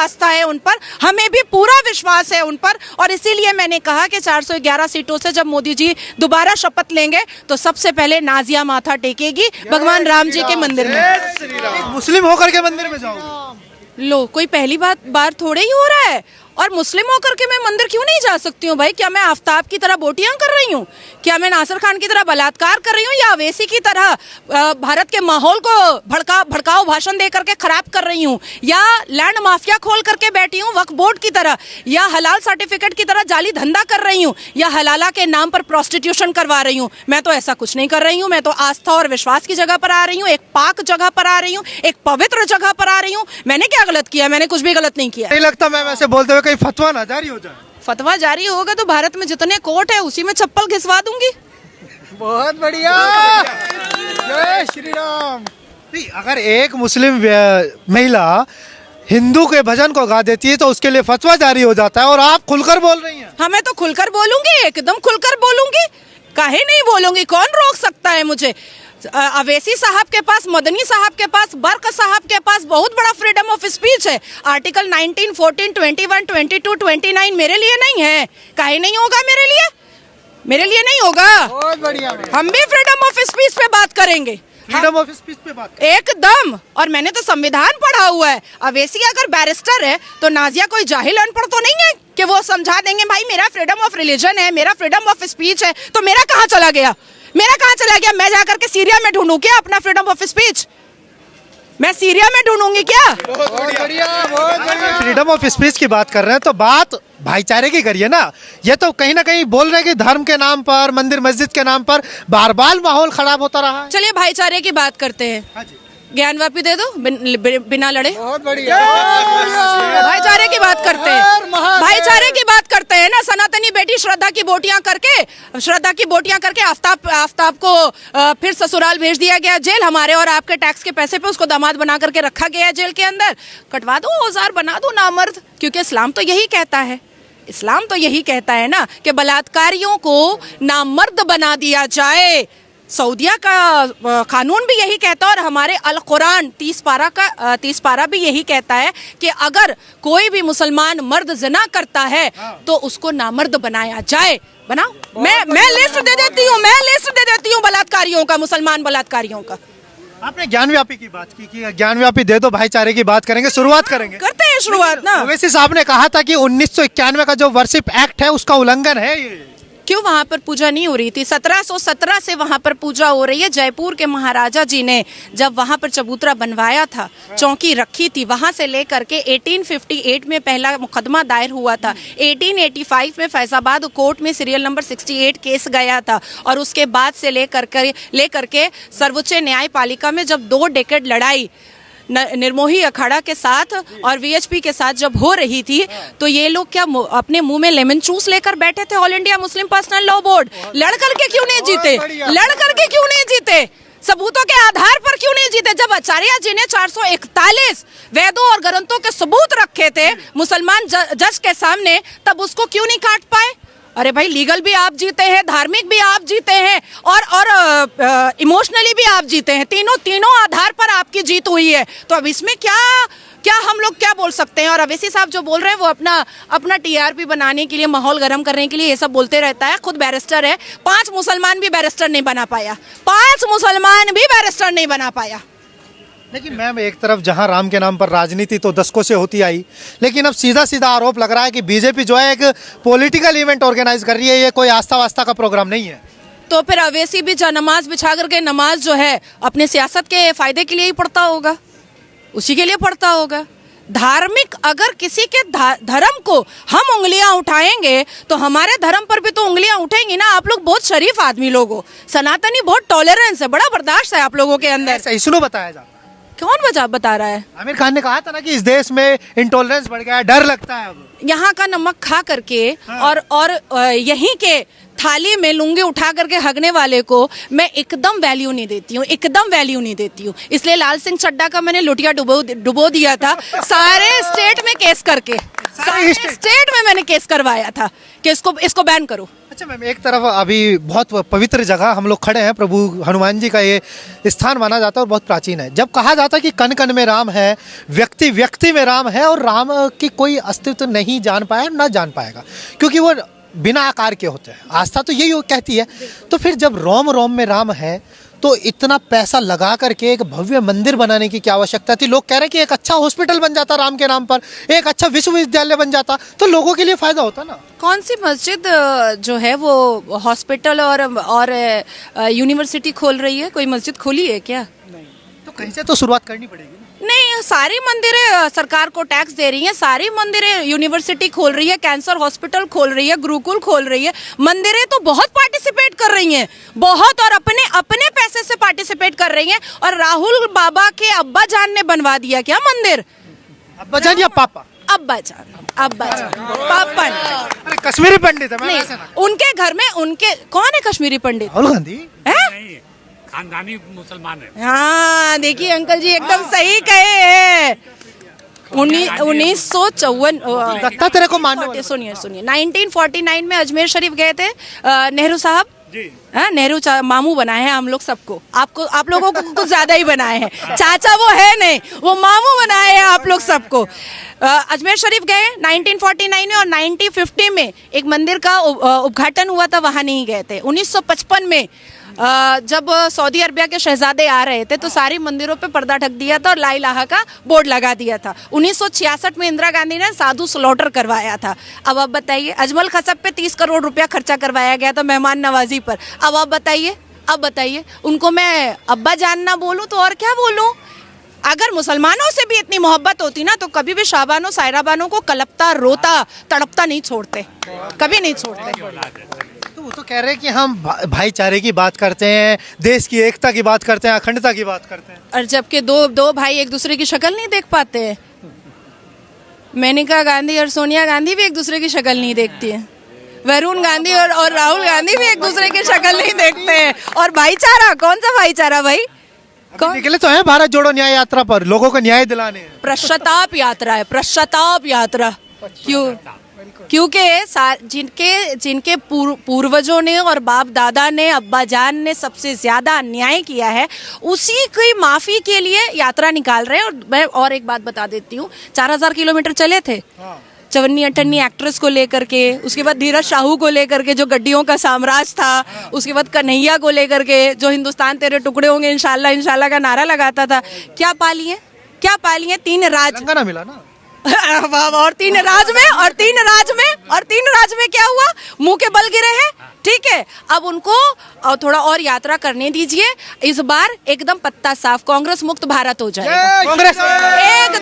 आस्था है उन पर, हमें भी पूरा विश्वास है उन पर। और इसीलिए मैंने कहा कि 411 सीटों से जब मोदी जी दोबारा शपथ लेंगे तो सबसे पहले नाजिया माथा टेकेगी भगवान राम जी के मंदिर में। मुस्लिम होकर के मंदिर में जाओगे? लो, कोई पहली बार थोड़े ही हो रहा है। और मुस्लिम होकर के मैं मंदिर क्यों नहीं जा सकती हूँ भाई? क्या मैं आफ्ताब की तरह बोटियां कर रही हूँ? क्या मैं नासिर खान की तरह बलात्कार कर रही हूँ, या अवैसी की तरह भारत के माहौल को भड़काऊ भाषण दे करके खराब कर रही हूँ, या लैंड माफिया खोल करके बैठी हूँ वक्फ बोर्ड की तरह, या हलाल सर्टिफिकेट की तरह जाली धंधा कर रही हूँ, या हलाला के नाम पर प्रोस्टिट्यूशन करवा रही हूँ? मैं तो ऐसा कुछ नहीं कर रही हूँ। मैं तो आस्था और विश्वास की जगह पर आ रही हूँ, एक पाक जगह पर आ रही हूँ, एक पवित्र जगह पर आ रही हूँ। मैंने क्या गलत किया? मैंने कुछ भी गलत नहीं किया। नहीं लगता मैम ऐसे बोलते हुए कहीं फतवा ना जारी हो जाए? फतवा जारी होगा तो भारत में जितने कोर्ट है उसी में चप्पल घिसवा दूंगी। बहुत बढ़िया, जय श्री राम। नहीं, अगर एक मुस्लिम महिला हिंदू के भजन को गा देती है तो उसके लिए फतवा जारी हो जाता है, और आप खुलकर बोल रही हैं। हाँ, मैं तो खुलकर बोलूंगी, एकदम खुलकर बोलूंगी। काहे नहीं बोलूंगी? कौन रोक सकता है मुझे? अवैसी साहब के पास, मदनी साहब के पास, बर्क साहब के पास बहुत बड़ा फ्रीडम ऑफ स्पीच है। आर्टिकल 19, 14, 21, 22, 29 मेरे लिए नहीं है। काहे नहीं होगा मेरे लिए? मेरे लिए नहीं होगा। बहुत बढ़िया, हम भी फ्रीडम ऑफ स्पीच पे बात करेंगे, फ्रीडम ऑफ स्पीच पे बात एकदम। और मैंने तो संविधान पढ़ा हुआ है। अवैसी अगर बैरिस्टर है तो नाजिया कोई जाहिल अनपढ़ तो नहीं है कि वो समझा देंगे भाई मेरा फ्रीडम ऑफ रिलीजन है, मेरा फ्रीडम ऑफ स्पीच है। तो मेरा कहाँ चला गया? मेरा कहाँ चला गया? मैं जाकर के सीरिया में ढूंढूं क्या अपना फ्रीडम ऑफ स्पीच? मैं सीरिया में ढूंढूंगी क्या? बहुत बढ़िया, बहुत बढ़िया। फ्रीडम ऑफ स्पीच की बात कर रहे हैं तो बात भाईचारे की करिए ना। ये तो कहीं ना कहीं बोल रहे हैं कि धर्म के नाम पर, मंदिर मस्जिद के नाम पर बार बार माहौल खराब होता रहा है। चलिए भाईचारे की बात करते हैं। हाँ जी। ज्ञानवापी दे दो बिना लड़े। बहुत बढ़िया। भाईचारे की बात करते हैं, भाईचारे की बात करते हैं ना। सनातनी बेटी श्रद्धा की बोटियां करके आफ्ताब को फिर ससुराल भेज दिया गया जेल। हमारे और आपके टैक्स के पैसे पे उसको दामाद बना करके रखा गया जेल के अंदर। कटवा दो औजार, बना दो नामर्द, क्योंकि इस्लाम तो यही कहता है। इस्लाम तो यही कहता है ना कि बलात्कारियों को नामर्द बना दिया जाए। सऊदिया का कानून भी यही कहता है, और हमारे अल कुरान 30 पारा भी यही कहता है कि अगर कोई भी मुसलमान मर्द ज़िना करता है तो उसको नामर्द बनाया जाए। बनाओ, मैं लिस्ट दे देती हूँ बलात्कारियों का, मुसलमान बलात्कारियों का। आपने ज्ञानव्यापी की बात की ज्ञानव्यापी दे दो, भाईचारे की बात करेंगे, शुरुआत करेंगे, करते हैं शुरुआत ना। ओवैसी साहब ने कहा था कि 1991 का जो वर्शिप एक्ट है उसका उल्लंघन है ये। क्यों वहां पर पूजा नहीं हो रही थी? 1717 से वहां पर पूजा हो रही है। जयपुर के महाराजा जी ने जब वहां पर चबूतरा बनवाया था, चौकी रखी थी, वहां से लेकर के 1858 में पहला मुकदमा दायर हुआ था। 1885 में फैजाबाद कोर्ट में सीरियल नंबर 68 केस गया था, और उसके बाद से लेकर के सर्वोच्च न्यायपालिका में जब 2 डेकेड लड़ाई निर्मोही अखाड़ा के साथ और वीएचपी के साथ जब हो रही थी, तो ये लोग क्या अपने मुंह में लेमन जूस लेकर बैठे थे? All India Muslim personal law board लड़ करके क्यों नहीं जीते? सबूतों के आधार पर क्यों नहीं जीते? जब आचार्य जी ने 441 वेदों और ग्रंथों के सबूत रखे थे मुसलमान जज के सामने, तब उसको क्यों नहीं काट पाए? अरे भाई, लीगल भी आप जीते हैं, धार्मिक भी आप जीते हैं, और इमोशनली भी आप जीते हैं। तीनों आधार पर आपकी जीत हुई है। तो अब इसमें क्या हम लोग क्या बोल सकते हैं? और अवैसी साहब जो बोल रहे हैं वो अपना टीआरपी बनाने के लिए, माहौल गर्म करने के लिए ये सब बोलते रहता है। खुद बैरिस्टर है, 5 मुसलमान भी बैरिस्टर नहीं बना पाया। लेकिन मैम, एक तरफ जहां राम के नाम पर राजनीति तो दशकों से होती आई, लेकिन अब सीधा सीधा आरोप लग रहा है कि बीजेपी जो है एक पॉलिटिकल इवेंट ऑर्गेनाइज कर रही है, ये कोई आस्था वास्ता का प्रोग्राम नहीं है। तो फिर अवैसी भी नमाज बिछा करके नमाज जो है अपने सियासत के फायदे के लिए ही पढ़ता होगा, उसी के लिए पढ़ता होगा। धार्मिक, अगर किसी के धर्म को हम उंगलियां उठाएंगे तो हमारे धर्म पर भी तो उंगलियां उठेंगी ना। आप लोग बहुत शरीफ आदमी लोग हो, सनातनी बहुत टॉलरेंस है, बड़ा बर्दाश्त है आप लोगों के अंदर। सही सुनो, बताया जाता। कौन बता रहा है? आमिर खान ने कहा था ना कि इस देश में इंटॉलरेंस बढ़ गया है, डर लगता है अब। यहाँ का नमक खा करके और यहीं के थाली में लुंगी उठा करके हगने वाले को मैं एकदम वैल्यू नहीं देती हूँ। इसलिए लाल सिंह चड्ढा का मैंने लुटिया डुबो दिया था। सारे स्टेट में केस करके, सारे स्टेट में मैंने केस करवाया था कि इसको बैन करो। अच्छा मैम, एक तरफ अभी बहुत पवित्र जगह हम लोग खड़े हैं, प्रभु हनुमान जी का ये स्थान माना जाता है और बहुत प्राचीन है। जब कहा जाता है कि कण कण में राम है, व्यक्ति व्यक्ति में राम है, और राम की कोई अस्तित्व नहीं जान पाया, ना जान पाएगा, क्योंकि वो बिना आकार के होते हैं। आस्था तो यही कहती है। तो फिर जब रोम रोम में राम है, तो इतना पैसा लगा करके एक भव्य मंदिर बनाने की क्या आवश्यकता थी? लोग कह रहे हैं कि एक अच्छा हॉस्पिटल बन जाता राम के नाम पर, एक अच्छा विश्वविद्यालय बन जाता, तो लोगों के लिए फायदा होता ना। कौन सी मस्जिद जो है वो हॉस्पिटल और यूनिवर्सिटी खोल रही है? कोई मस्जिद खोली है क्या? नहीं। तो कहीं से तो शुरुआत करनी पड़ेगी। नहीं, सारी मंदिरें सरकार को टैक्स दे रही हैं, सारी मंदिरें यूनिवर्सिटी खोल रही है, कैंसर हॉस्पिटल खोल रही है, गुरुकुल खोल रही है। मंदिरें तो बहुत पार्टिसिपेट कर रही हैं, बहुत, और अपने अपने पैसे से पार्टिसिपेट कर रही हैं। और राहुल बाबा के अब्बा जान ने बनवा दिया क्या मंदिर? अब्बा जान या पापा? अब्बा जान, पापा ने। अरे कश्मीरी पंडित है। नहीं, उनके घर में उनके कौन है कश्मीरी पंडित? राहुल गांधी है? खानदानी मुसलमान है। हाँ, देखिए अंकल जी एकदम सही कहे हैं। 1954 लगता तेरे को मानने सुनिए 1949 में अजमेर शरीफ गए थे नेहरू साहब। हाँ, नेहरू मामू बनाए हैं हम लोग सबको, आप लोगों को कुछ ज्यादा ही बनाए हैं। चाचा वो है नहीं, वो मामू बनाए हैं आप लोग सबको। अजमेर शरीफ गए 1949 में, और 1950 में एक मंदिर का उद्घाटन हुआ था, वहां नहीं गए थे। 1955 में जब सऊदी अरबिया के शहजादे आ रहे थे तो सारी मंदिरों पे पर्दा ढक दिया था और ला इलाहा का बोर्ड लगा दिया था। 1966 में इंदिरा गांधी ने साधु स्लॉटर करवाया था। अब आप बताइए, अजमल खसब पे 30 करोड़ रुपया खर्चा करवाया गया था मेहमान नवाजी पर। अब आप बताइए उनको मैं अब्बा जान ना बोलूं तो और क्या बोलूं? अगर मुसलमानों से भी इतनी मोहब्बत होती ना, तो कभी भी शाबानो सायरा बानो को कलपता, रोता, तड़पता नहीं छोड़ते, कभी नहीं छोड़ते। वो तो कह रहे हैं कि हम भाईचारे की बात करते हैं, देश की एकता की बात करते हैं, अखंडता की बात करते हैं, और जबकि दो भाई एक दूसरे की शक्ल नहीं देख पाते हैं। मेनका गांधी और सोनिया गांधी भी एक दूसरे की शक्ल नहीं देखती है। वरुण गांधी और राहुल गांधी भी एक दूसरे की शक्ल नहीं देखते हैं। और भाईचारा, कौन सा भाईचारा भाई? कौन निकले तो है भारत जोड़ो न्याय यात्रा पर, लोगों को न्याय दिलाने। पश्चाताप यात्रा है, पश्चाताप यात्रा। क्योंकि जिनके पूर्वजों ने और बाप दादा ने, अब्बा जान ने सबसे ज्यादा अन्याय किया है, उसी की माफी के लिए यात्रा निकाल रहे हैं। और मैं और एक बात बता देती हूँ, 4000 किलोमीटर चले थे चवन्नी अठन्नी एक्ट्रेस को लेकर के, उसके बाद धीरज शाहू को लेकर के जो गड्डियों का साम्राज्य था, उसके बाद कन्हैया को लेकर के जो हिंदुस्तान तेरे टुकड़े होंगे इंशाल्लाह इंशाल्लाह का नारा लगाता था। क्या पाली है? 3 राज ना मिला ना। और तीन राज में क्या हुआ? मुंह के बल गिरे हैं। ठीक है, अब उनको थोड़ा और यात्रा करने दीजिए। इस बार एकदम पत्ता साफ, कांग्रेस मुक्त भारत हो जाएगा। कांग्रेस